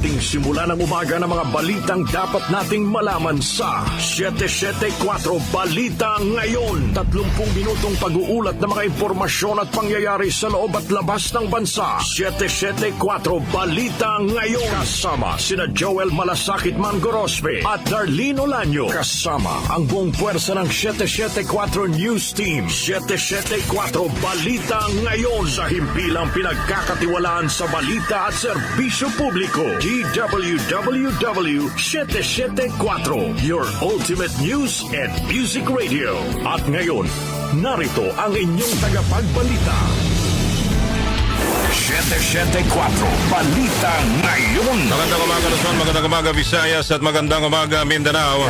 ating simula ng umaga ng mga balitang dapat nating malaman sa 774 Balita Ngayon. 30 minutong pag-uulat ng mga impormasyon at pangyayari sa loob at labas ng bansa. 774 Balita Ngayon. Kasama sina Joel Malasakit Mangorospe at Darlene Olanyo. Kasama ang buong puwersa ng 774 News Team. 774 Balita Ngayon. Sa himpilang pinagkakatiwalaan sa balita at serbisyo publiko. DWWW 774, your ultimate news and music radio. At ngayon, narito ang inyong tagapagbalita. 774 Balita Ngayon. Magandang umaga Luzon, magandang umaga Visayas at magandang umaga Mindanao.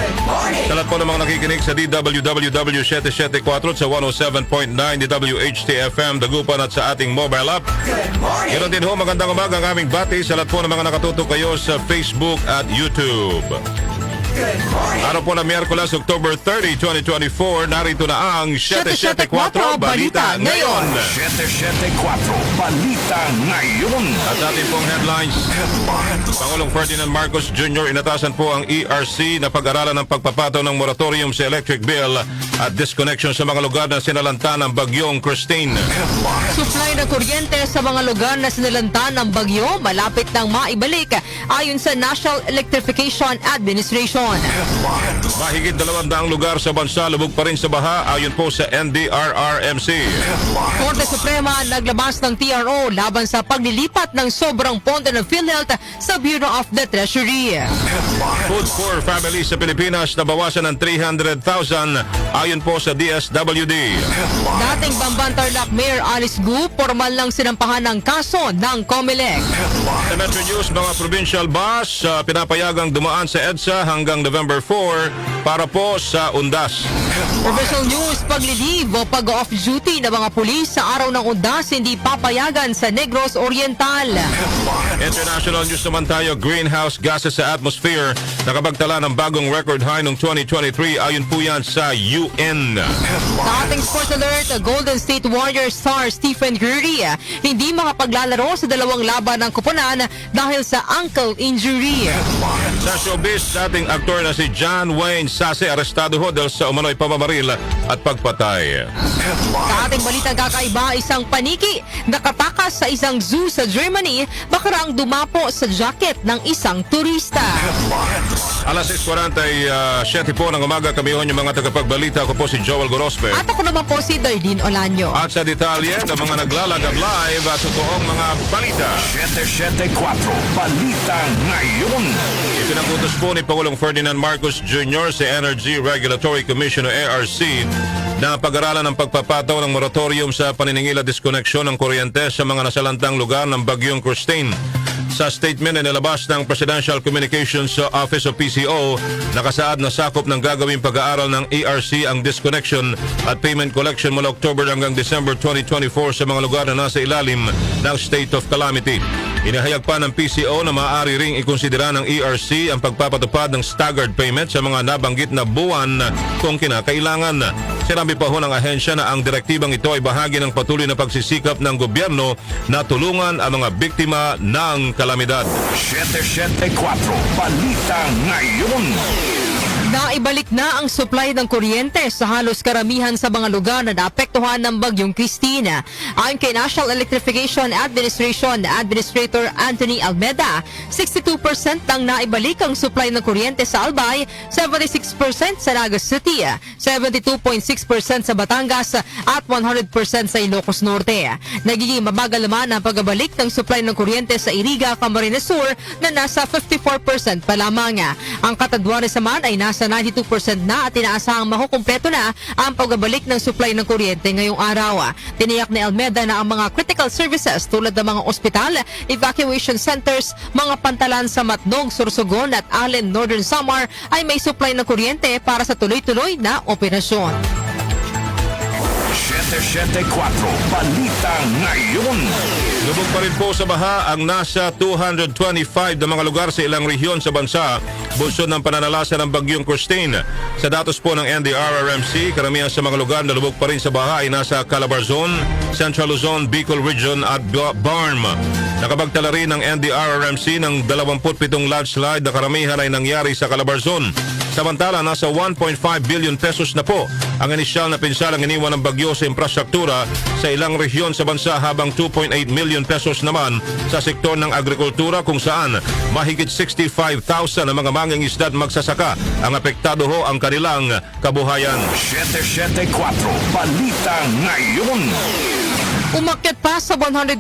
Sa lahat po ng mga nakikinig sa DWWW 774 sa 107.9 DWHT-FM Dagupan at sa ating mobile app. Ganoon din ho, magandang umaga ang aming bati sa lahat po ng mga nakatutok kayo sa Facebook at YouTube. Araw po na Miyerkules, October 30, 2024, narito na ang 774 Balita Ngayon. 774 Balita Ngayon. At ating pong headlines. Pangulong Ferdinand Marcos Jr. inatasan po ang ERC na pag-aralan ng pagpapataw ng moratorium sa electric bill at disconnection sa mga lugar na sinalanta ng bagyong Christine. Supply ng kuryente sa mga lugar na sinalanta ng bagyo malapit nang maibalik ayon sa National Electrification Administration. Mahigit 200 lugar sa bansa lubog pa rin sa baha ayon po sa NDRRMC. Korte Suprema naglabas ng TRO laban sa paglilipat ng sobrang pondo ng PhilHealth sa Bureau of the Treasury. Food for families sa Pilipinas nabawasan ng 300,000 ayon po sa DSWD. Dating Bamban Tarlac Mayor Alice Gu formal lang sinampahan ng kaso ng COMELEC. Sa Metro News, mga provincial bus pinapayagang dumaan sa EDSA hanggang November 4 para po sa Undas. Official News, paglilive o pag-off duty ng mga pulis sa araw ng Undas hindi papayagan sa Negros Oriental. International news naman tayo, greenhouse gases sa atmosphere nakapagtala ng bagong record high noong 2023 ayon po yan sa UN. Sa ating sports alert, Golden State Warriors star Stephen Curry hindi makapaglalaro sa dalawang laban ng koponan dahil sa ankle injury. Sa showbiz, dating aktor na si John Wayne Sase arestado ho dahil sa umano'y pamamaril at pagpatay. Sa ating balitang kakaiba, isang paniki nakatakas sa isang zoo sa Germany bakarang dumapo sa jacket ng isang turista. Alas 6:47 po ng umaga, kami ho yung mga tagapagbalita. Ako po si Joel Gorospe. At ako naman po si Darlene Olanyo. At sa detalye ng mga naglalagab live at totoong mga balita. 774 Balita Ngayon. Ipinagutos po ni Pangulong Ferdinand Marcos Jr. sa Energy Regulatory Commission o ARC na pag-aralan ng pagpapataw ng moratorium sa paniningil at diskoneksyon ng kuryente sa mga nasalantang lugar ng bagyong Christine. Sa statement na nilabas ng Presidential Communications Office o PCO, nakasaad na sakop ng gagawing pag-aaral ng ERC ang disconnection at payment collection mula October hanggang December 2024 sa mga lugar na nasa ilalim ng state of calamity. Inahayag pa ng PCO na maaari ring ikonsidera ng ERC ang pagpapatupad ng staggered payment sa mga nabanggit na buwan kung kinakailangan. Sinabi pa ho ng ahensya na ang direktibang ito ay bahagi ng patuloy na pagsisikap ng gobyerno na tulungan ang mga biktima ng kalamidad. 774 Balita Ngayon. Naibalik na ang supply ng kuryente sa halos karamihan sa mga lugar na naapektuhan ng bagyong Christine. Ayon kay National Electrification Administration Administrator Anthony Almeda, 62% ang naibalik ang supply ng kuryente sa Albay, 76% sa Naga City, 72.6% sa Batangas at 100% sa Ilocos Norte. Nagiging mabagal naman ang pagbabalik ng supply ng kuryente sa Iriga, Camarines Sur na nasa 54% pa lamang. Ang Catanduanes naman ay nasa 92% na at inaasahang makukumpleto na ang pagbabalik ng supply ng kuryente ngayong araw. Tiniyak ni Almeda na ang mga critical services tulad ng mga ospital, evacuation centers, mga pantalan sa Matnog, Sorsogon at Allen, Northern Samar ay may supply ng kuryente para sa tuloy-tuloy na operasyon. 774 Balita Ngayon. Lubog pa rin po sa baha ang nasa 225 na mga lugar sa ilang rehiyon sa bansa bunsod ng pananalasa ng bagyong Christine. Sa datos po ng NDRRMC, karamihan sa mga lugar na lubog pa rin sa baha ay nasa Calabarzon, Central Luzon, Bicol Region at Barm. Nakapagtala rin ng NDRRMC ng 27 landslide na karamihan ay nangyari sa Calabarzon. Samantala, nasa 1.5 billion pesos na po ang inisyal na pinsalang iniwan ng bagyo sa infrastruktura sa ilang rehiyon sa bansa habang 2.8 million pesos naman sa sektor ng agrikultura kung saan mahigit 65,000 na mga mangingisda at magsasaka ang apektado ho ang kanilang kabuhayan. 774 Balita Ngayon. Umakyat pa sa 125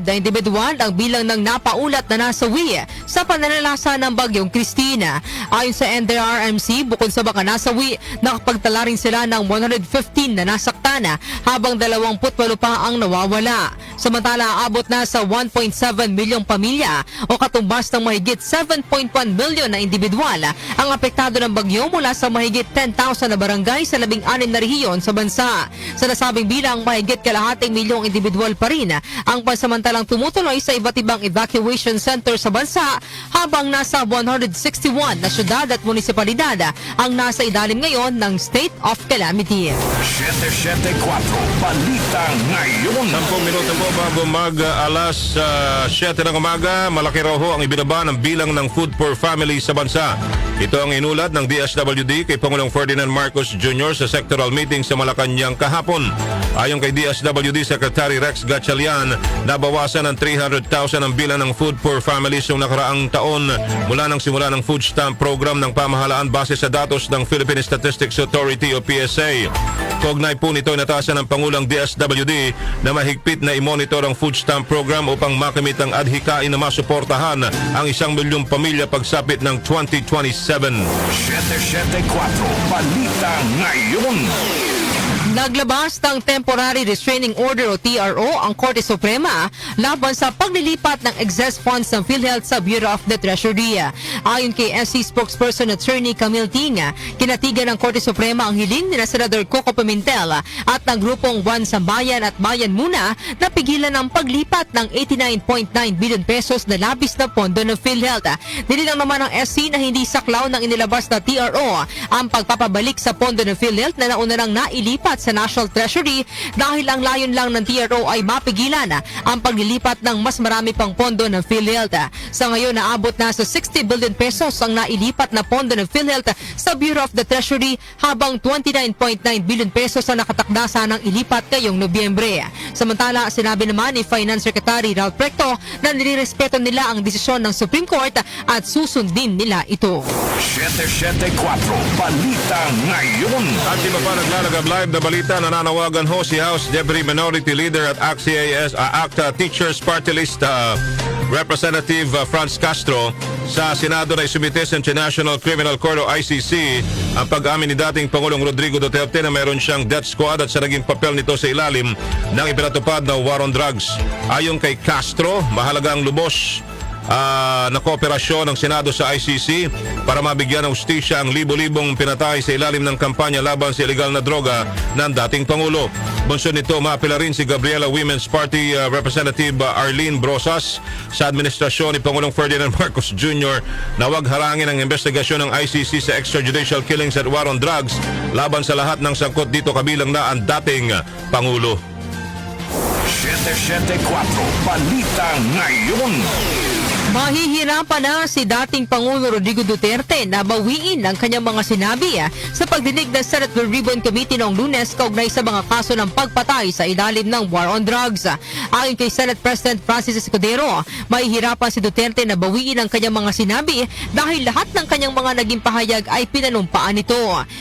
na individual ang bilang ng napaulat na nasawi sa pananalasa ng bagyong Christina. Ayon sa NDRRMC, bukod sa baka nasawi, nakapagtala rin sila ng 115 na nasaktana habang 28 pa ang nawawala. Samantala, abot na sa 1.7 milyong pamilya o katumbas ng mahigit 7.1 milyon na individual ang apektado ng bagyo mula sa mahigit 10,000 na barangay sa 16 na rehiyon sa bansa. Sa nasabing bilang, mahigit kalahating milyong individual pa rin ang pansamantalang tumutuloy sa iba't ibang evacuation center sa bansa habang nasa 161 na syudad at munisipalidad ang nasa ilalim ngayon ng state of calamity. 774 Balita Ngayon. 10 minuto po bago mag-alas 7 ng umaga, malaki raw ho ang ibinaba ng bilang ng food per family sa bansa. Ito ang inulat ng DSWD kay Pangulong Ferdinand Marcos Jr. sa sectoral meeting sa Malacanang kahapon. Ayon kay DSWD Secretary Rex Gatchalian, nabawasan ng 300,000 ang bilang ng food per families noong nakaraang taon mula nang simula ng food stamp program ng pamahalaan base sa datos ng Philippine Statistics Authority o PSA. Kaugnay po nito natasan ng Pangulong DSWD na mahigpit na i-monitor ang food stamp program upang makamit ang adhikain na masuportahan ang 1 milyong pamilya pagsapit ng 2027. 774 Balita Ngayon. Naglabas ng Temporary Restraining Order o TRO ang Korte Suprema laban sa paglilipat ng excess funds ng PhilHealth sa Bureau of the Treasury. Ayon kay SC spokesperson Attorney Camille Ting, kinatigan ng Korte Suprema ang hiling ni Senador Coco Pimentel at ng grupong One Sambayan at Bayan Muna na pigilan ang paglipat ng 89.9 billion pesos na labis na pondo ng PhilHealth. Nililang naman ng SC na hindi saklaw ng inilabas na TRO ang pagpapabalik sa pondo ng PhilHealth na nauna nang nailipat sa National Treasury dahil ang layon lang ng TRO ay mapigilan ang paglilipat ng mas marami pang pondo ng PhilHealth. Sa ngayon, naabot na sa 60 billion pesos ang nailipat na pondo ng PhilHealth sa Bureau of the Treasury habang 29.9 billion pesos ang nakatakda sanang ilipat ngayong Nobyembre. Samantala, sinabi naman ni Finance Secretary Ralph Recto na nilirespeto nila ang desisyon ng Supreme Court at susundin nila ito. 774 Balita Ngayon. At di ba pa naglalagab live na balita, nananawagan ho si House Deputy Minority Leader at ACT Teachers Party List Representative Franz Castro sa Senado na isumite sa International Criminal Court o ICC ang pag-amin ni dating Pangulong Rodrigo Duterte na mayroon siyang death squad at sa naging papel nito sa ilalim ng ipinatupad na war on drugs. Ayon kay Castro, mahalaga ang lubos na kooperasyon ng Senado sa ICC para mabigyan ng hustisya ang libo-libong pinatay sa ilalim ng kampanya laban sa illegal na droga ng dating Pangulo. Bunsod nito, maapela rin si Gabriela Women's Party Representative Arlene Brosas sa administrasyon ni Pangulong Ferdinand Marcos Jr. na huwag harangin ang investigasyon ng ICC sa extrajudicial killings at war on drugs laban sa lahat ng sangkot dito kabilang na ang dating Pangulo. 774 Balita Ngayon. Mahihirapan na si dating Pangulo Rodrigo Duterte na bawiin ang kanyang mga sinabi sa pagdinig ng Senate Blue Ribbon Committee noong Lunes kaugnay sa mga kaso ng pagpatay sa ilalim ng war on drugs. Ayon kay Senate President Francis Escudero, mahihirapan si Duterte na bawiin ang kanyang mga sinabi dahil lahat ng kanyang mga naging pahayag ay pinanumpaan nito.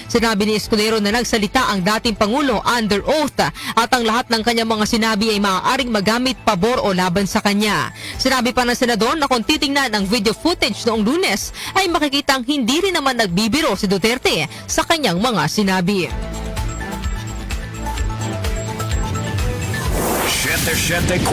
Sinabi ni Escudero na nagsalita ang dating Pangulo under oath at ang lahat ng kanyang mga sinabi ay maaaring magamit pabor o laban sa kanya. Sinabi pa ng Senador na kung titingnan ang video footage noong Lunes ay makikitang hindi rin naman nagbibiro si Duterte sa kanyang mga sinabi. 774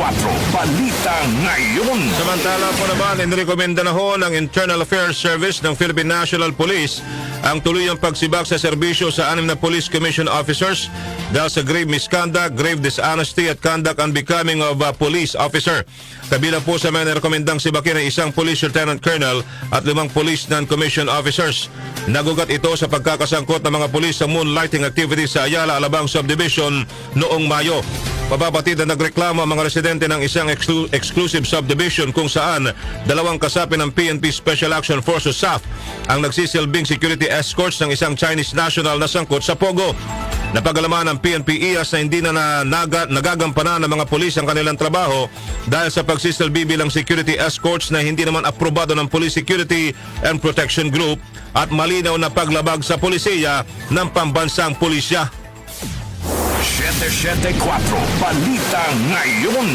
Balita Ngayon. Samantala po naman, inirekomenda na ho ng Internal Affairs Service ng Philippine National Police ang tuluyang pagsibak sa serbisyo sa 6 na Police Commission officers dahil sa grave misconduct, grave dishonesty at conduct unbecoming of a police officer. Kabilang po sa mga nirekomendang sibakin ay 1 Police Lieutenant Colonel at 5 Police Non-Commissioned Officers. Nagugat ito sa pagkakasangkot ng mga pulis sa moonlighting activities sa Ayala, Alabang Subdivision noong Mayo. Pababatid na nagreklamo nagrereklamo ang mga residente ng isang exclusive subdivision kung saan 2 kasapi ng PNP Special Action Force o SAF ang nagsisilbing security escorts ng isang Chinese national na sangkot sa Pogo. Napagalaman ng PNP IAS na hindi na nagagampanan ng mga pulis ang kanilang trabaho dahil sa pagsisilbi bilang security escorts na hindi naman aprobado ng Police Security and Protection Group at malinaw na paglabag sa polisiya ng pambansang pulisya. 774 Balita Ngayon.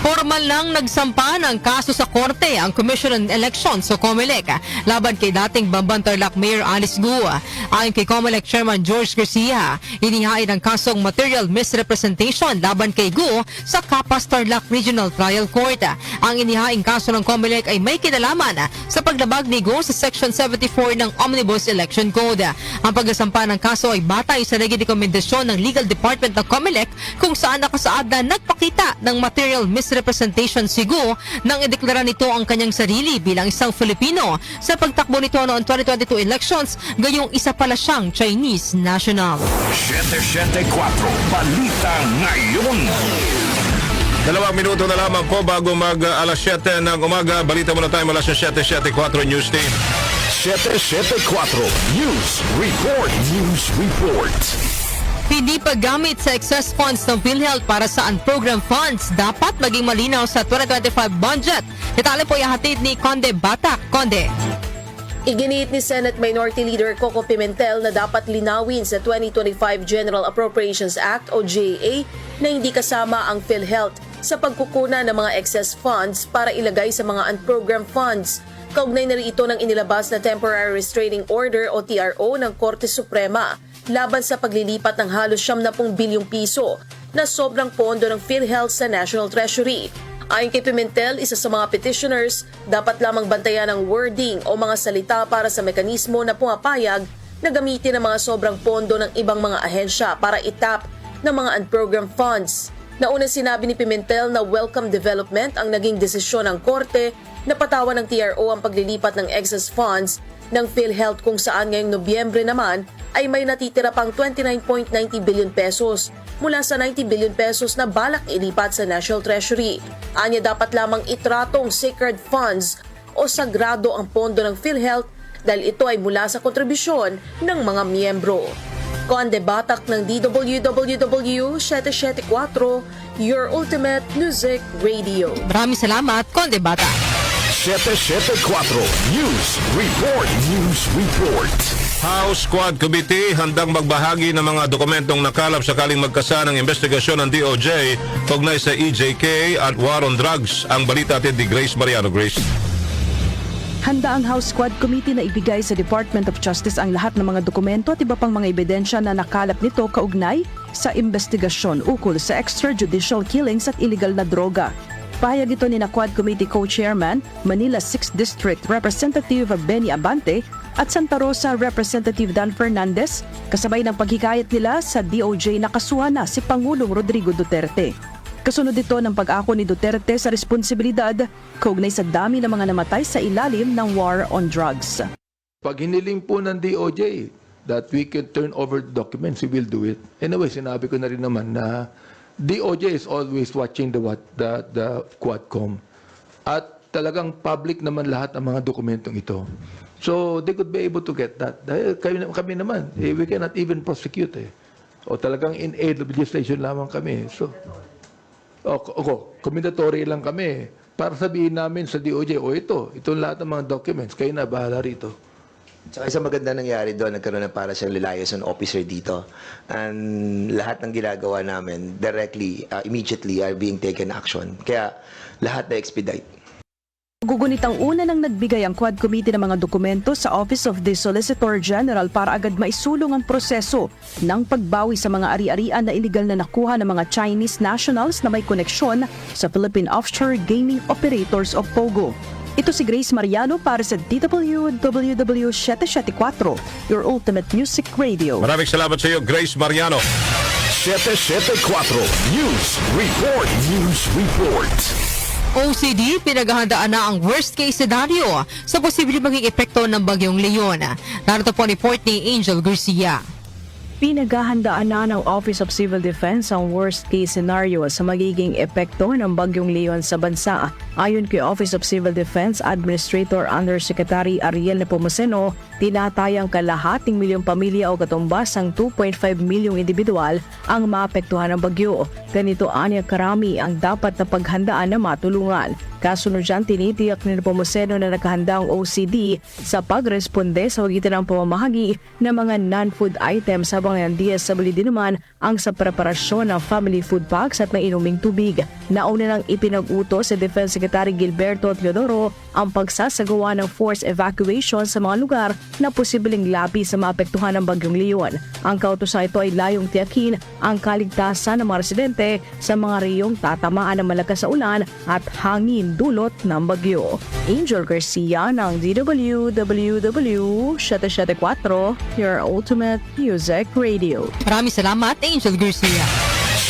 Formal lang nagsampa ng kaso sa korte ang Commission on Elections o COMELEC laban kay dating Bamban Tarlac Mayor Alice Guo. Ayon kay COMELEC Chairman George Garcia, inihain ang kasong material misrepresentation laban kay Guo sa Capas Tarlac Regional Trial Court. Ang inihaing kaso ng COMELEC ay may kinalaman sa paglabag ni Guo sa Section 74 ng Omnibus Election Code. Ang pagkasampa ng kaso ay batay sa naging rekomendasyon ng Legal Department ng COMELEC kung saan nakasaad na nagpakita ng material misrepresentation si Guo nang ideklara nito ang kanyang sarili bilang isang Filipino sa pagtakbo nito noong 2022 elections, gayong isa pala siyang Chinese national. 774 Balita Ngayon. 2 minuto na lamang po bago alas 7 ng umaga. Balita muna tayo mula sa 774 News Team. 774 News Report. News Report. Hindi paggamit sa excess funds ng PhilHealth para sa unprogram funds dapat maging malinaw sa 2025 budget. Detalye po ihatid ni Conde Batak. Conde. Iginiit ni Senate Minority Leader Coco Pimentel na dapat linawin sa 2025 General Appropriations Act o GAA na hindi kasama ang PhilHealth sa pagkukuna ng mga excess funds para ilagay sa mga unprogram funds. Kaugnay na rin ito ng inilabas na Temporary Restraining Order o TRO ng Korte Suprema laban sa paglilipat ng halos 70 bilyong piso na sobrang pondo ng PhilHealth sa National Treasury. Ayon kay Pimentel, isa sa mga petitioners, dapat lamang bantayan ang wording o mga salita para sa mekanismo na pumapayag na gamitin ang mga sobrang pondo ng ibang mga ahensya para itap ng mga unprogrammed funds. Nauna sinabi ni Pimentel na welcome development ang naging desisyon ng korte na patawan ng TRO ang paglilipat ng excess funds ng PhilHealth kung saan ngayong Nobyembre naman ay may natitira pang 29.90 billion pesos mula sa 90 billion pesos na balak ilipat sa National Treasury. Anya dapat lamang itratong sacred funds o sagrado ang pondo ng PhilHealth dahil ito ay mula sa kontribusyon ng mga miyembro. Conde Batak ng DWWW 774, Your Ultimate Music Radio. Maraming salamat, Conde Batak. 774 News Report. News Report. House Quad Committee handang magbahagi ng mga dokumentong nakalap sakaling magkasa ng investigasyon ng DOJ kaugnay sa EJK at War on Drugs. Ang balita atin ni Grace Mariano. Grace. Handa ang House Quad Committee na ibigay sa Department of Justice ang lahat ng mga dokumento at iba pang mga ebidensya na nakalap nito kaugnay sa investigasyon ukol sa extrajudicial killings at illegal na droga. Pahayag ito ni Quad Committee Co-Chairman, Manila 6th District Representative Benny Abante at Santa Rosa Representative Dan Fernandez, kasabay ng paghikayat nila sa DOJ na kasuhan na si Pangulong Rodrigo Duterte. Kasunod ito ng pag-ako ni Duterte sa responsibilidad kaugnay sa dami ng mga namatay sa ilalim ng war on drugs. Pag hiniling po ng DOJ that we can turn over the documents, we will do it. Anyway, sinabi ko na rin naman na DOJ is always watching the Quadcom. At talagang public naman lahat ng mga dokumentong ito. So they could be able to get that. Dahil kami naman, we cannot even prosecute. O talagang in aid of legislation lamang kami. So, commendatory lang kami. Para sabihin namin sa DOJ, ito lahat ng mga documents, kayo na bahala rito. Saka isang maganda nangyari doon, nagkaroon ng para siyang liaison officer dito. And lahat ng ginagawa namin directly, immediately are being taken action. Kaya lahat na expedite. Gugunit ang una nang nagbigay ang Quad Committee ng mga dokumento sa Office of the Solicitor General para agad maisulong ang proseso ng pagbawi sa mga ari-arian na iligal na nakuha ng mga Chinese nationals na may koneksyon sa Philippine Offshore Gaming Operators of Pogo. Ito si Grace Mariano para sa DWWW 774, Your Ultimate Music Radio. Maraming salamat sa iyo, Grace Mariano. 774 News Report. News Report. OCD, pinaghahandaan na ang worst-case scenario sa posibleng maging epekto ng bagyong Leon. Narito po ang report ni Angel Garcia. Pinaghahandaan na ng Office of Civil Defense ang worst-case scenario sa magiging epekto ng Bagyong Leon sa bansa. Ayon kay Office of Civil Defense Administrator Undersecretary Ariel Nepomuceno, tinatayang kalahating milyong pamilya o katumbas ang 2.5 milyong individual ang maapektuhan ng bagyo. Ganito anya karami ang dapat na paghandaan na matulungan. Kasunod dyan, tinitiyak ni Nepomuceno na nakahanda ang OCD sa pagresponde sa pagitan ng pamamahagi ng mga non-food items habang ang DSWD naman ang sa preparasyon ng family food packs at mainuming tubig. Nauna nang ipinag-utos sa Defense Secretary Gilberto Teodoro ang pagsasagawa ng forced evacuation sa mga lugar na posibleng labi sa maapektuhan ng Bagyong Leon. Ang kautusan ito ay layong tiyakin ang kaligtasan ng mga residente sa mga reyong tatamaan ng malakas na ulan at hangin dulot ng bagyo. Angel Garcia ng DWWW 774, your ultimate music radio. Maraming salamat, Angel Garcia.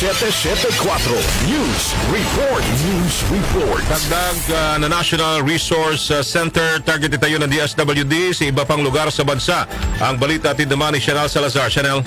774 News Report. News Report. Dagdag na National Resource Center target itayo ng DSWD sa iba pang lugar sa bansa. Ang balita at naman ni Chanel Salazar. Chanel.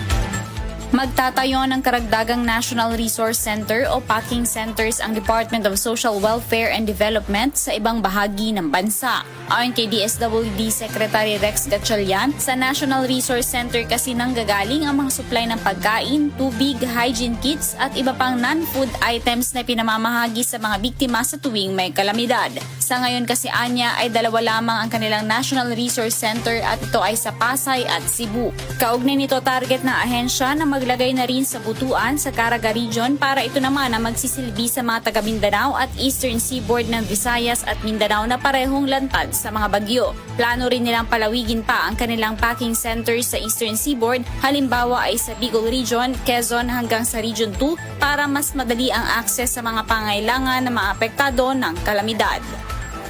Magtatayo ng karagdagang National Resource Center o packing centers ang Department of Social Welfare and Development sa ibang bahagi ng bansa. Ayon kay DSWD Secretary Rex Gatchalian, sa National Resource Center kasi nanggagaling ang mga supply ng pagkain, tubig, hygiene kits at iba pang non-food items na pinamamahagi sa mga biktima sa tuwing may kalamidad. Sa ngayon kasi anya ay 2 lamang ang kanilang National Resource Center at ito ay sa Pasay at Cebu. Kaugnay nito target ng ahensya na maglagay na rin sa Butuan sa Caraga Region para ito naman ang magsisilbi sa mga taga Mindanao at Eastern Seaboard ng Visayas at Mindanao na parehong lantad sa mga bagyo. Plano rin nilang palawigin pa ang kanilang packing centers sa Eastern Seaboard, halimbawa ay sa Bicol Region, Quezon hanggang sa Region 2 para mas madali ang akses sa mga pangailangan na maapektado ng kalamidad.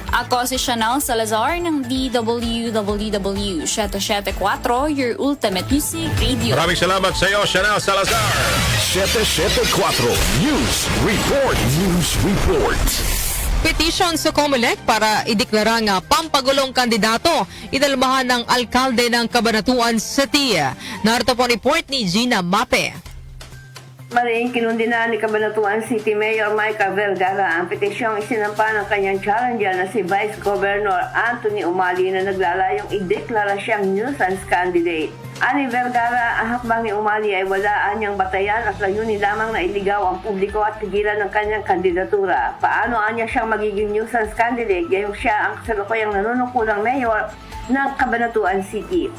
Ako si Chanel Salazar ng DWWW 774, your ultimate music radio. Maraming salamat sa iyo, Chanel Salazar. 774 News Report. News Report. Petition sa COMELEC para ideklara nga pampagulong kandidato inalmahan ng alkalde ng Cabanatuan City. Narito po report ni Gina Mape. Maring kinundina ni Cabanatuan City Mayor Micah Vergara ang petisyong isinampa ng kanyang challenger na si Vice Governor Anthony Umali na naglalayong ideklara siyang nuisance candidate. Ani Vergara, ang hakbang ni Umali ay walaan niyang batayan at layunin lamang na iligaw ang publiko at tigilan ng kanyang kandidatura. Paano anya siyang magiging nuisance candidate gayong siya ang kasalukuyang nanunukulang mayor ng Cabanatuan City?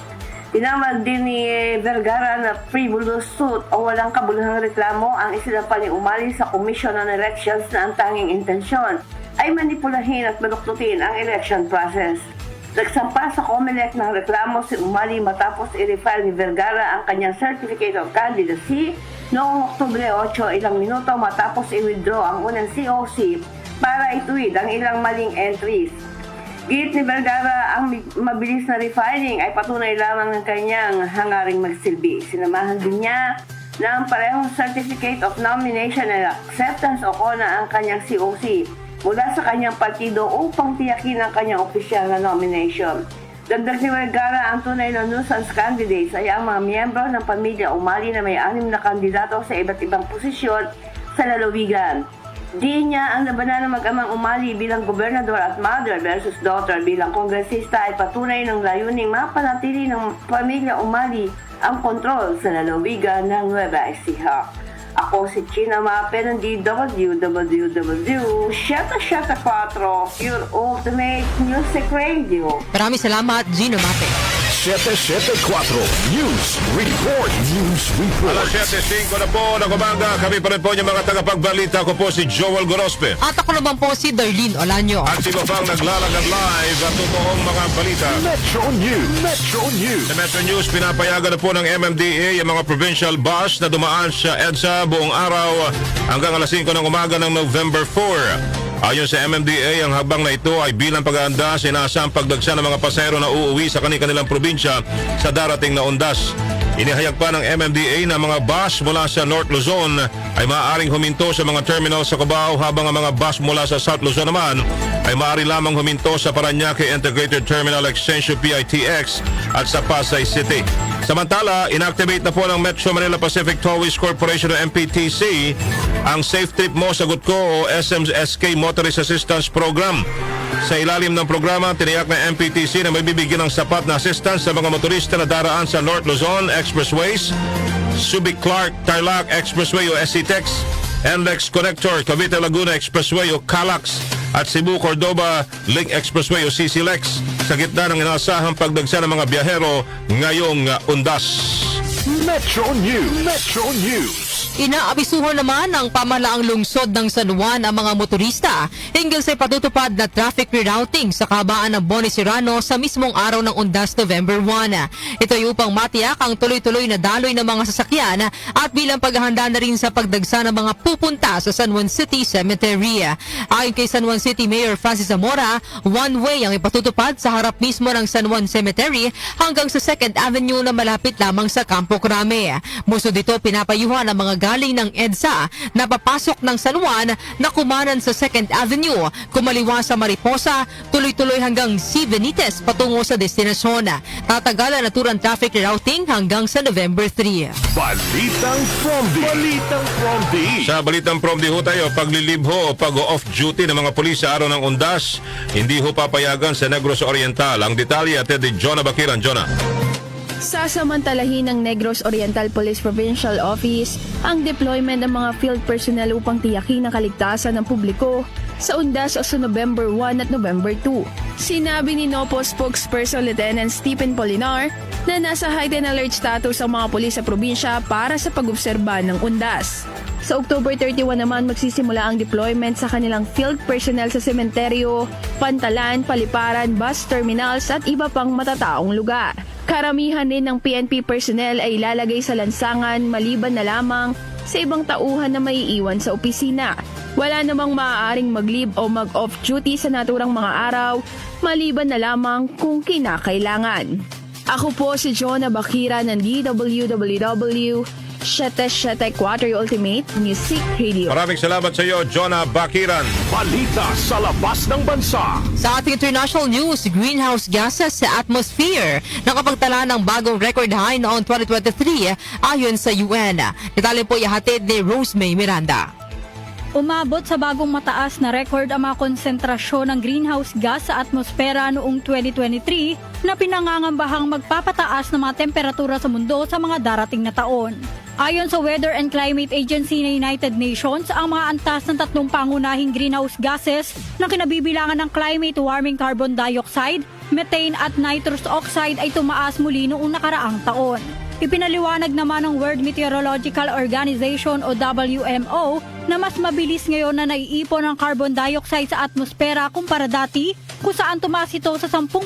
Tinawag din ni Vergara na frivolous suit o walang kabuluhang reklamo ang isinampa ni Umali sa Commission on Elections na ang tanging intensyon ay manipulahin at baluktutin ang election process. Nagsampa sa COMELEC ng reklamo si Umali matapos i-refile ni Vergara ang kanyang Certificate of Candidacy noong Oktubre 8, ilang minuto matapos i-withdraw ang unang COC para ituwid ang ilang maling entries. Git ni Vergara, ang mabilis na refiling ay patunay lamang ng kanyang hangaring magsilbi. Sinamahan din niya ng parehong Certificate of Nomination and Acceptance o CONA ang kanyang COC mula sa kanyang partido upang tiyakin ang kanyang opisyal na nomination. Dagdag ni Vergara, ang tunay na nuisance candidates ay ang mga miyembro ng pamilya Umali na may 6 na kandidato sa iba't ibang posisyon sa lalawigan. Di niya ang labanan ng mag-amang Umali bilang gobernador at mother versus daughter bilang kongresista ay patunay ng layuning mapanatili ng pamilya Umali ang kontrol sa lalawigan ng Nueva Ecija. Ako si Gina Mape ng DWWW 774, your ultimate music radio. Maraming salamat, Gina Mape. 774 News Report. News Report. Alas 7:05 na po ng umaga. Kami pa rin po yung mga tagapagbalita. Ako po si Joel Gorospe. At ako naman po si Darlene Olanyo. At si Bapang naglalagad live at totoong mga balita. Metro News. Metro News. Sa Metro News, pinapayagan na po ng MMDA yung mga provincial bus na dumaan sa EDSA buong araw hanggang alas 5 ng umaga ng November 4. Ayon sa MMDA, ang habang na ito ay bilang pag-aanda sa inaasang pagdagsa ng mga pasahero na uuwi sa kanilang probinsya sa darating na undas. Inihayag pa ng MMDA na mga bus mula sa North Luzon ay maaaring huminto sa mga terminal sa Cubao habang ang mga bus mula sa South Luzon naman ay maaari lamang huminto sa Parañaque Integrated Terminal Extension PITX at sa Pasay City. Samantala, inactivate na po ng Metro Manila Pacific Tollways Corporation o MPTC ang Safe Trip Mo Sagot Ko o SMSK Motorist Assistance Program. Sa ilalim ng programa, tiniyak ng MPTC na may bibigyan ng sapat na assistance sa mga motorista na daraan sa North Luzon Expressways, Subic-Clark Tarlac Expressway o SCTEX, NLEX Connector Cavite Laguna Expressway o CALAX at Cebu-Cordoba Link Expressway o CCLEX sa gitna ng inaasahang pagdagsa ng mga biyahero ngayong undas. Metro News. Inaabisuhan naman ng pamahalaang lungsod ng San Juan ang mga motorista hinggil sa patutupad na traffic rerouting sa kabaan ng Boni Serrano sa mismong araw ng undas November 1. Ito ay upang matiyak ang tuloy-tuloy na daloy ng mga sasakyan at bilang paghahanda na rin sa pagdagsa ng mga pupunta sa San Juan City Cemetery. Ayon kay San Juan City Mayor Francis Zamora, one way ang ipatutupad sa harap mismo ng San Juan Cemetery hanggang sa 2nd Avenue na malapit lamang sa Campo Crame. Muso dito pinapayuhan ang mga galing ng EDSA na papasok ng San Juan na kumanan sa 2nd Avenue, kumaliwa sa Mariposa, tuloy-tuloy hanggang C. Benitez patungo sa destinasyon. Tatagalan na turang traffic rerouting hanggang sa November 3. Balitang from the. Sa Balitang From the ho tayo, paglilibho o pag-off duty ng mga pulis sa araw ng undas, hindi ho papayagan sa Negros Oriental. Ang detalye atin ni Jonah Bakiran. Jonah. Sasamantalahin ng Negros Oriental Police Provincial Office ang deployment ng mga field personnel upang tiyakin ang kaligtasan ng publiko sa undas sa November 1 at November 2. Sinabi ni NOPO spokesperson Lieutenant Stephen Polinar na nasa heightened alert status ang mga pulis sa probinsya para sa pag-obserba ng undas. Sa October 31 naman magsisimula ang deployment sa kanilang field personnel sa sementeryo, pantalan, paliparan, bus terminals at iba pang matataong lugar. Karamihan din ng PNP personnel ay ilalagay sa lansangan maliban na lamang sa ibang tauhan na maiiwan sa opisina. Wala namang maaaring mag-leave o mag-off duty sa naturang mga araw maliban na lamang kung kinakailangan. Ako po si Jonah Bakira ng DWWW 774 Ultimate Music Radio. Maraming salamat sa iyo, Jonah Bakiran. Balita sa labas ng bansa. Sa ating international news, greenhouse gases sa atmosphere nakapagtala ng bagong record high noong 2023 ayon sa UN. Detalye po ihatid ni Rosemay Miranda. Umabot sa bagong mataas na record ang mga konsentrasyon ng greenhouse gas sa atmosfera noong 2023 na pinangangambahang magpapataas ng mga temperatura sa mundo sa mga darating na taon. Ayon sa Weather and Climate Agency ng United Nations, ang mga antas ng tatlong pangunahing greenhouse gases na kinabibilangan ng climate warming carbon dioxide, methane at nitrous oxide ay tumaas muli noong nakaraang taon. Ipinaliwanag naman ng World Meteorological Organization o WMO na mas mabilis ngayon na naiipon ang carbon dioxide sa atmosfera kumpara dati kung saan tumaas ito sa 10%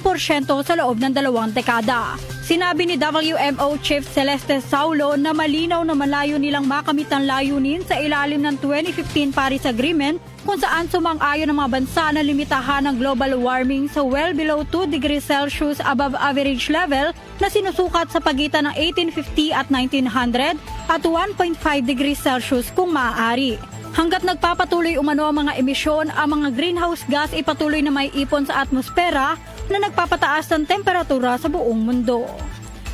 sa loob ng 2 dekada. Sinabi ni WMO Chief Celeste Saulo na malinaw na malayo nilang makamit ang layunin sa ilalim ng 2015 Paris Agreement kung saan sumang-ayon ang mga bansa na limitahan ng global warming sa well below 2 degrees Celsius above average level na sinusukat sa pagitan ng 1850 at 1900 at 1.5 degrees Celsius kung maaari. Hanggat nagpapatuloy umano ang mga emisyon, ang mga greenhouse gas ay patuloy na may ipon sa atmosfera na nagpapataas ng temperatura sa buong mundo.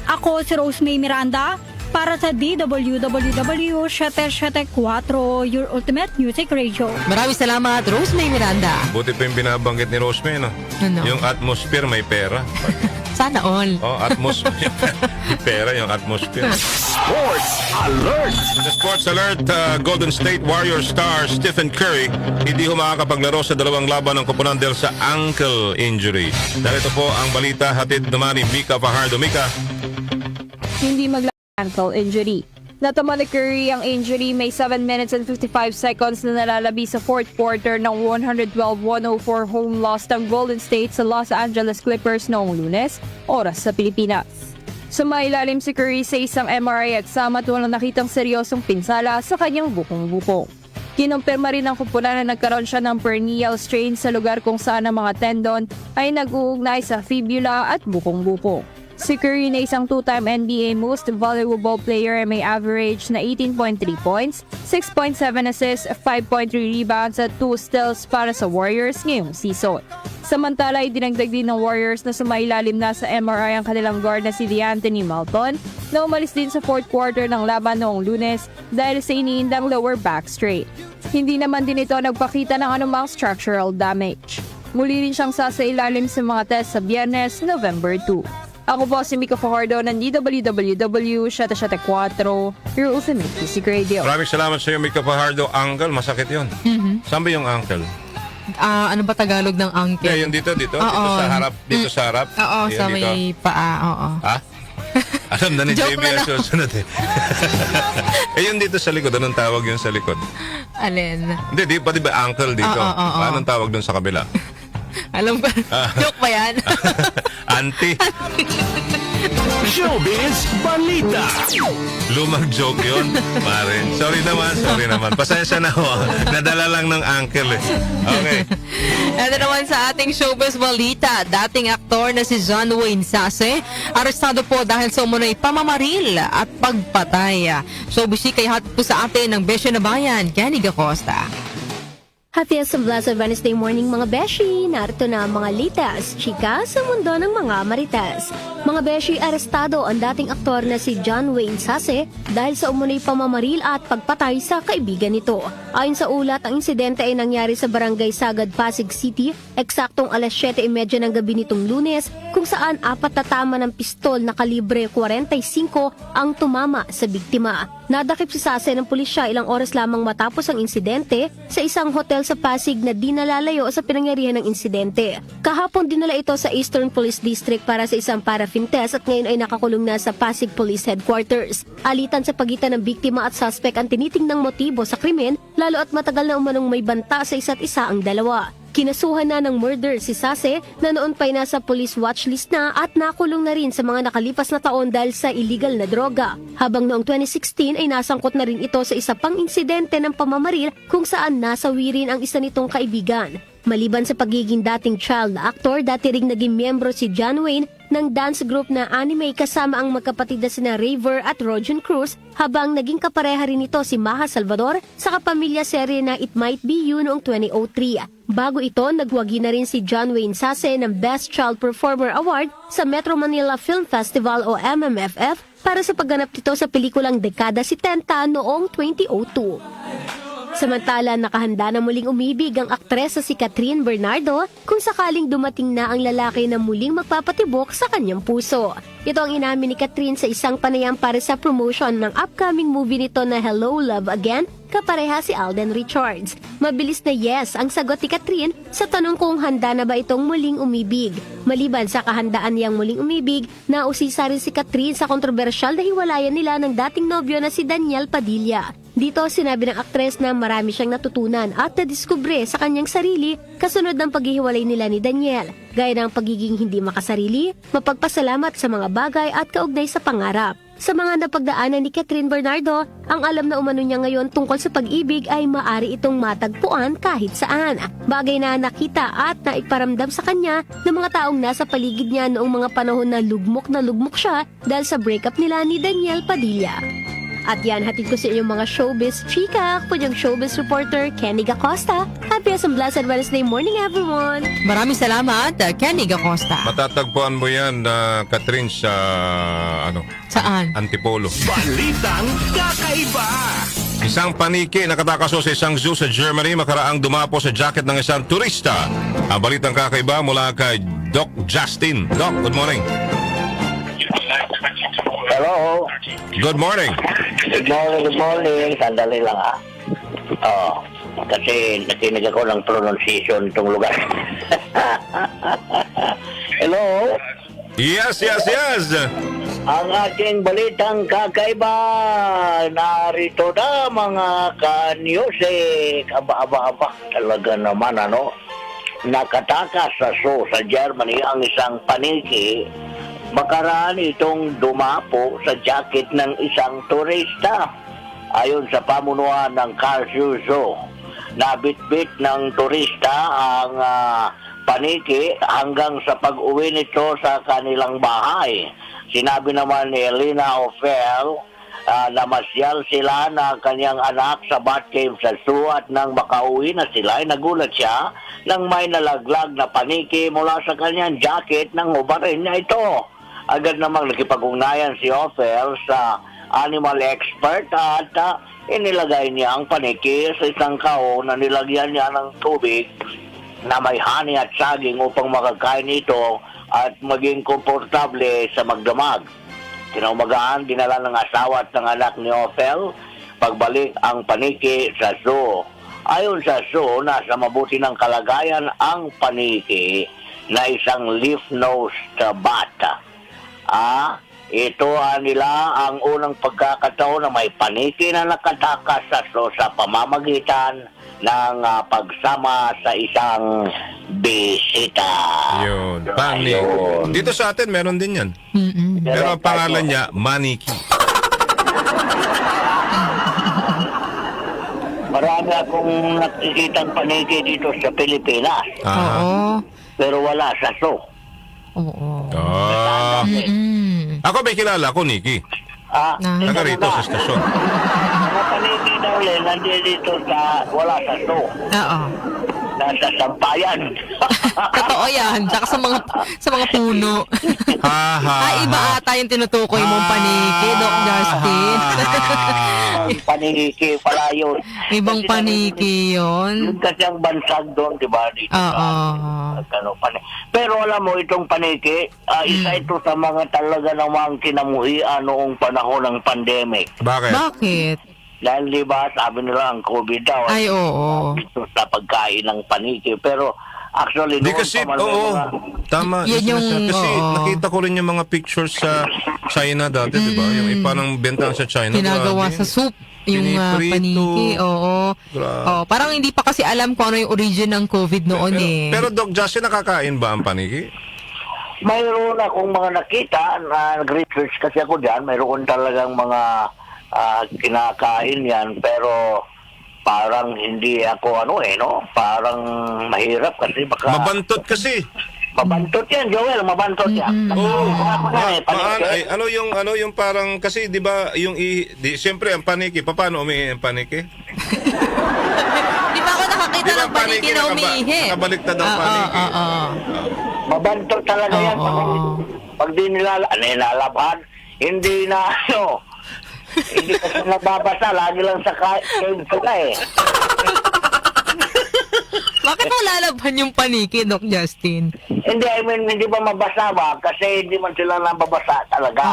Ako si Rosemay Miranda para sa DWWW 774, your ultimate music radio. Maraming salamat, Rosemay Miranda. Buti pa yung binabanggit ni Rosemay, no? Ano? Yung atmosphere may pera. Sana all. Oh, atmosphere. May pera yung atmosphere. Sports Alert! Sa Sports Alert, Golden State Warriors star Stephen Curry hindi makakapaglaro sa dalawang laban ng koponan dahil sa ankle injury. Dahil ito po ang balita hatid naman ni Mika Fajardo. Mika. Hindi ankle injury. Natama ni Curry ang injury may 7 minutes and 55 seconds na nalalabi sa fourth quarter ng 112-104 home loss ng Golden State sa Los Angeles Clippers noong Lunes, oras sa Pilipinas. Sumailalim si Curry sa isang MRI exam at walang nakitang seryosong pinsala sa kanyang bukong-bukong. Kinumpirma rin ng kupunan na nagkaroon siya ng peroneal strain sa lugar kung saan ang mga tendon ay nag-uugnay sa fibula at bukong-bukong. Si Curry na isang two-time NBA Most Valuable Player ay may average na 18.3 points, 6.7 assists, 5.3 rebounds at 2 steals para sa Warriors ngayong season. Samantala ay dinagdag din ng Warriors na sumailalim na sa MRI ang kanilang guard na si DeAnthony Melton na umalis din sa fourth quarter ng laban noong Lunes dahil sa iniindang lower back strain. Hindi naman din ito nagpakita ng anumang structural damage. Muli rin siyang sasailalim sa mga test sa Biyernes, November 2. Ako po si Mika Fajardo ng DWWW 774 Your Ultimate Music Radio. Maraming salamat sa iyo, Mika Fajardo. Uncle, masakit yun. Saan ba yung uncle? Ano ba Tagalog ng uncle? Yung dito sa harap. Dito sa harap. Oo, Yan, sa dito. may paa. Oo. Ha? Alam na ni Joke JB na ang lang. susunod eh. Yun dito sa likod. Anong tawag yun sa likod? Alin? Hindi, di ba uncle dito? Anong tawag dun sa kabila? Alam ko. Joke ba yan? Auntie. Showbiz Balita. Lumang joke yun, pare. Sorry naman. Pasensya na ho. Nadala lang ng uncle eh. Okay. Ito naman sa ating showbiz balita, dating aktor na si John Wayne Sase, arestado po dahil sa umunoy pamamaril at pagpatay. Showbiz kay hatid po sa atin ng Besyo na Bayan, Kenny Acosta. Hatias sa Blasa Wednesday morning mga beshi, narito na ang mga litas, chika sa mundo ng mga maritas. Mga beshi, arestado ang dating aktor na si John Wayne Sase dahil sa umunoy pamamaril at pagpatay sa kaibigan nito. Ayon sa ulat, ang insidente ay nangyari sa Barangay Sagad, Pasig City, eksaktong alas 7:30 ng gabi nitong Lunes, kung saan 4 na tama ng pistol na kalibre 45 ang tumama sa biktima. Nadakip si Sase ng pulisya ilang oras lamang matapos ang insidente sa isang hotel sa Pasig na di nalalayo sa pinangyarihan ng insidente. Kahapon dinala ito sa Eastern Police District para sa isang paraffin test at ngayon ay nakakulong na sa Pasig Police Headquarters. Alitan sa pagitan ng biktima at suspect ang tinitingnang motibo sa krimen, lalo at matagal na umanong may banta sa isa't isa ang dalawa. Kinasuhan na ng murder si Sase na noon pa'y nasa police watchlist na at nakulong na rin sa mga nakalipas na taon dahil sa illegal na droga. Habang noong 2016 ay nasangkot na rin ito sa isa pang insidente ng pamamaril kung saan nasawi rin ang isa nitong kaibigan. Maliban sa pagiging dating child actor, dati ring naging miyembro si John Wayne ng dance group na anime kasama ang magkapatid na sina Raver at Rojan Cruz, habang naging kapareha rin ito si Maha Salvador sa kapamilya serye na It Might Be You noong 2003. Bago ito, nagwagi na rin si John Wayne Sase ng Best Child Performer Award sa Metro Manila Film Festival o MMFF para sa pagganap nito sa pelikulang Dekada 70 noong 2002. Samantala, nakahanda na muling umibig ang aktres sa si Catherine Bernardo kung sakaling dumating na ang lalaki na muling magpapatibok sa kanyang puso. Ito ang inamin ni Catherine sa isang panayam para sa promotion ng upcoming movie nito na Hello, Love Again, kapareha si Alden Richards. Mabilis na yes ang sagot ni Catherine sa tanong kung handa na ba itong muling umibig. Maliban sa kahandaan niyang muling umibig, nausisa rin si Catherine sa kontrobersyal na hiwalayan nila ng dating nobyo na si Daniel Padilla. Dito sinabi ng aktres na marami siyang natutunan at nadiskubre sa kanyang sarili kasunod ng paghihiwalay nila ni Daniel, gaya ng pagiging hindi makasarili, mapagpasalamat sa mga bagay at kaugnay sa pangarap. Sa mga napagdaanan ni Catherine Bernardo, ang alam na umano niya ngayon tungkol sa pag-ibig ay maaari itong matagpuan kahit saan. Bagay na nakita at naiparamdam sa kanya ng mga taong nasa paligid niya noong mga panahon na lugmok siya dahil sa breakup nila ni Daniel Padilla. At yan, hatid ko sa inyong mga showbiz chika. Ako po yung showbiz reporter, Kenny Acosta. Happy as blessed Wednesday morning, everyone! Maraming salamat, Kenny Acosta. Matatagpuan mo yan, Catherine, sa Saan? Antipolo. Balitang kakaiba. Isang paniki nakatakaso sa isang zoo sa Germany makaraang dumapo sa jacket ng isang turista. Ang balitang kakaiba mula kay Doc Justin. Doc, good morning. Hello. Good morning. Good morning. Sandali lang kasi natinig ako ng pronunciation itong lugar. Hello? Yes. Ang ating balitang kakaiba, narito na mga ka-newsik. Aba, talaga naman nakatakas sa zoo sa Germany ang isang paniki. Makaraan itong dumapo sa jacket ng isang turista. Ayon sa pamunuan ng Karlsruhe Zoo, nabitbit ng turista ang paniki hanggang sa pag-uwi nito sa kanilang bahay. Sinabi naman ni Elena Ophel, namasyal sila na kanyang anak sa Batcave sa zoo at nang makauwi na sila, ay nagulat siya nang may nalaglag na paniki mula sa kanyang jacket ng hubarin niya ito. Agad namang nakipag-ugnayan si Ophel sa animal expert at inilagay niya ang paniki sa isang kahon na nilagyan niya ng tubig na may honey at saging upang makakain ito at maging komportable sa magdamag. Kinaumagahan, dinala ng asawa at ng anak ni Ophel pagbalik ang paniki sa zoo. Ayon sa zoo, nasa mabuti ng kalagayan ang paniki na isang leaf-nosed bat. Ito nila ang unang pagkakataon na may paniki na nakatakas sa zoo sa pamamagitan ng pagsama sa isang bisita. Yun, paniki. Dito sa atin, meron din yan. Pero ang pangalan niya, Maniki. Marami akong nakikitang paniki dito sa Pilipinas. Oo. Pero wala sa zoo. Oo. Ako may kilala ko, Nikki. Taga rito sa stasyon. Mga paniki daw nandito sa wala sa zoo. Oo. Nasa sampayan. Totoo yan. Tsaka sa mga puno. Iba ata yung tinutukoy mong paniki, Doc Justin. Paniki pala yun. Ibang paniki yun. Yun kasi ang bansag doon, di ba? Oo. Pero alam mo, itong paniki, isa ito sa mga talaga namang kinamuhian noong panahon ng pandemic. Bakit? Dahil di ba, sabi nila ang COVID daw. Ay, oo. Ito sa pagkain ng paniki. Pero actually, Di kasi, tama. Yan yung, kasi nakita ko rin yung mga pictures sa China dati, di ba? Yung ipanang benta sa China. Ginagawa sa soup. Yung paniki, oo. Parang hindi pa kasi alam kung ano yung origin ng COVID noon Pero Doc Justin, nakakain ba ang paniki? Mayroon akong mga nakita na nag-research kasi ako dyan. Mayroon talagang mga kinakain yan, pero parang hindi ako parang mahirap kasi baka mabantot kasi. Mabantot yan, Joel, mabantot yan. Ano yung parang kasi 'di ba yung siyempre ang paniki, paano umiihi ang paniki? Di ba ako nakakita ng paniki na umiihi? Nakabaliktad ang paniki. Mabantot talaga yan. Pag di nilalabhan, hindi na hindi kasi nababasa, lagi lang sa cave sila Bakit malalabhan yung paniki, Doc Justin? Hindi, hindi ba mabasa ba? Kasi hindi man sila nababasa talaga.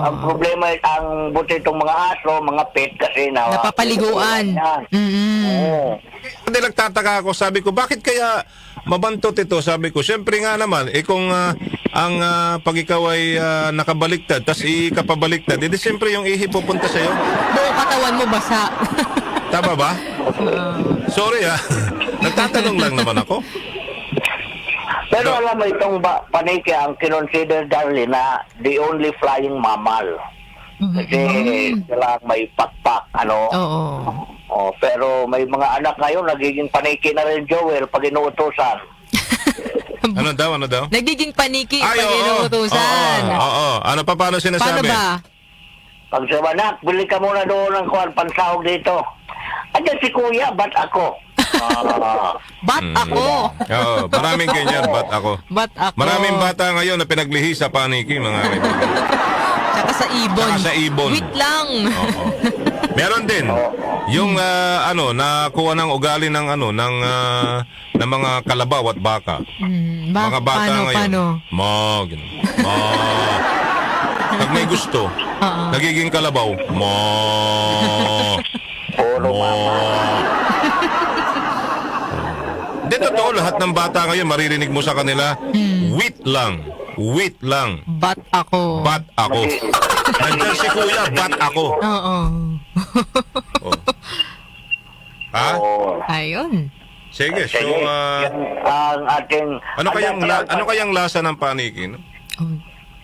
Ang problema ay ang buti itong mga aso, mga pet kasi napapaliguan. Hindi, nagtataka ako, sabi ko, bakit kaya mabantot ito? Sabi ko, siyempre nga naman, kung ang pag ikaw ay nakabaliktad, tas ikapabaliktad, edi siyempre yung ihi pupunta sa'yo. Buong katawan mo basa. Tama ba? Sorry nagtatanong lang naman ako. Pero alam mo, itong paniki ang kinonsider darling na the only flying mammal. Kasi sila may pakpak, pero may mga anak ngayon, nagiging paniki na rin, Joel, pag inuutosan. Ano daw? Nagiging paniki pag inuutosan. Ano pa, paano sinasabi? Paano ba? Pag sabi, anak, bili ka muna doon ng pansahog dito. Andiyan si Kuya, ba't ako? Ba't ako? Oo, maraming ganyan, ba't ako? Ba't ako? Maraming bata ngayon na pinaglihi sa paniki, mga kaibigan. Tsaka sa ibon. Wait lang. Meron din yung nakuha ng ugali ng ng mga kalabaw at baka. Mga bata ngayon. Pag may gusto, nagiging kalabaw. Di totoo, lahat ng bata ngayon maririnig mo sa kanila, wait lang. Ba't ako? Nandiyan si Kuya, ba't ako? Oo. Ayun. Sige, so ang ating ano kayang lasa ng paniki, no?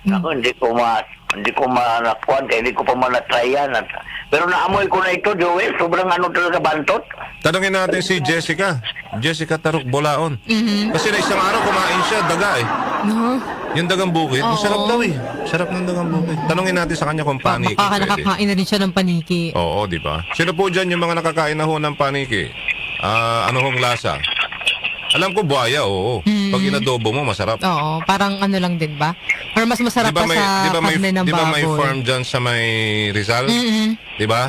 Ako, hindi ko Hindi ko manakuan, kaya hindi ko pa manatry yan. Pero naamoy ko na ito, Joel. Sobrang talaga bantot. Tanungin natin si Jessica. Jessica Taruk Bolaon. Kasi na isang araw kumain siya, daga eh. No? Yung dagang bukid, masarap daw eh. Sarap ng dagang bukid. Tanungin natin sa kanya kung paniki. Baka pwede. nakakain na rin siya ng paniki. Oo, di ba? Sino po dyan yung mga nakakain na ho ng paniki? Ano hong lasa? Alam ko buhaya, oo. Pag inadobo mo, masarap. Oo, parang ano lang din ba? Or mas masarap pa sa karne ng baboy. Di ba may farm dyan sa may Rizal? Di ba?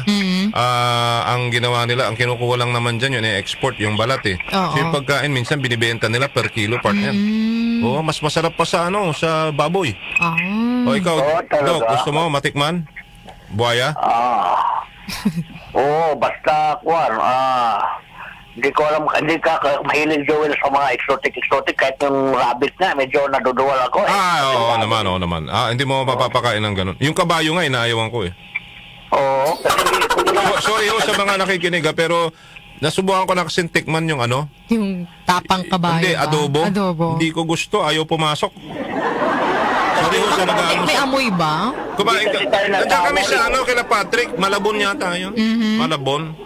Ang ginawa nila, ang kinukuha lang naman dyan, yun i-export yung balat eh. So yung pagkain, minsan binibenta nila per kilo, partner. Oo, mas masarap pa sa sa baboy. O ikaw, Doc, gusto mo matikman? Buhaya? Oo, basta kuwan. Hindi ko alam, hindi ka mahilig, Joel, sa mga exotic. Kahit yung rabbit na, medyo naduduwal ako. Oo naman. Hindi mo mapapakain ng ganun. Yung kabayo nga, inaayawan ko eh. Oo. Sorry ho sa mga nakikinig pero nasubukan ko na kasing tikman yung Yung tapang kabayo. Hindi, adobo. Hindi ko gusto, ayaw pumasok. Sorry ho sa mga May amoy ba? Kumain ka. Nandiyan kami sa kila Patrick, Malabon yata yun. Malabon.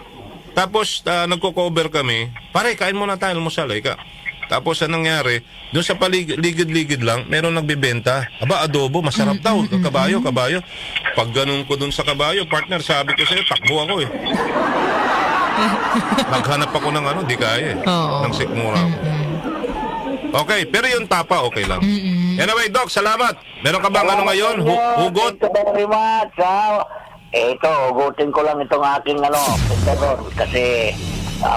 Tapos nagko-cover kami. Pare, kain muna tayo, almusal ka. Tapos anong nangyari, doon sa paligid-ligid lang, meron nagbebenta. Aba, adobo, masarap daw. Kabayo. Pag ganun ko doon sa kabayo, partner, sabi ko sa'yo, takbo ako eh. Naghanap ako ng di kaya eh. Ng sikmura ako. Okay, pero yung tapa, okay lang. Anyway, Doc, salamat. Meron ka bang ngayon? Hugot? Thank you very much. Ito, hugutin ko lang itong aking pintador kasi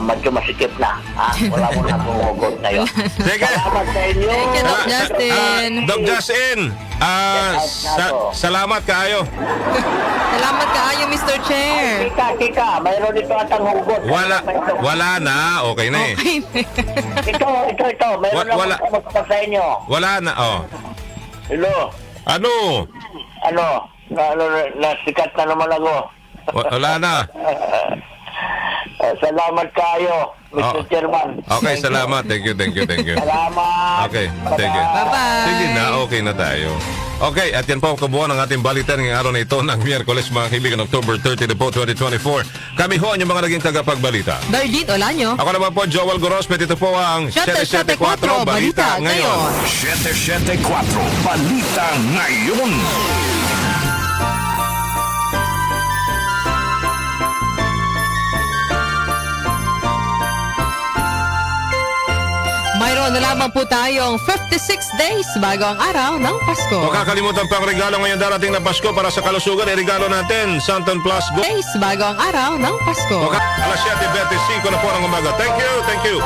medyo masikip na. Wala mo na akong hugot ngayon. Sige. Salamat sa inyo. Thank you, Doc Justin. Doc Justin, salamat kaayo. Salamat kaayo, Mr. Chair. Tika, mayroon dito atang hugot. Wala na, okay na eh. Ito, mayroon na akong sa inyo. Wala na, Hello? Ano? Nasikat na naman ako. Wala na. Salamat kayo, Mr. Chairman. Okay, salamat. Thank you. Salamat. Okay, thank you. Bye-bye. Sige na, okay na tayo. Okay, at yan po ang kabuuan ng ating balitan ngayong araw na ito ng Miyerkules, mga kaibigan, October 30 na po, 2024. Kami ho ang mga naging tagapagbalita. Darlene Olanyo. Ako naman po, Joel Gorosmet. Ito po ang 774 Balita Ngayon. 774 Balita Ngayon. Mayroon na lamang po tayong 56 days bago ang araw ng Pasko. Huwag kakalimutan pang regalo ngayong darating na Pasko para sa kalusugan. Regalo natin, Santon Plus Gold. Days bago ang araw ng Pasko. Alas 7:25 na po ng umaga. Thank you.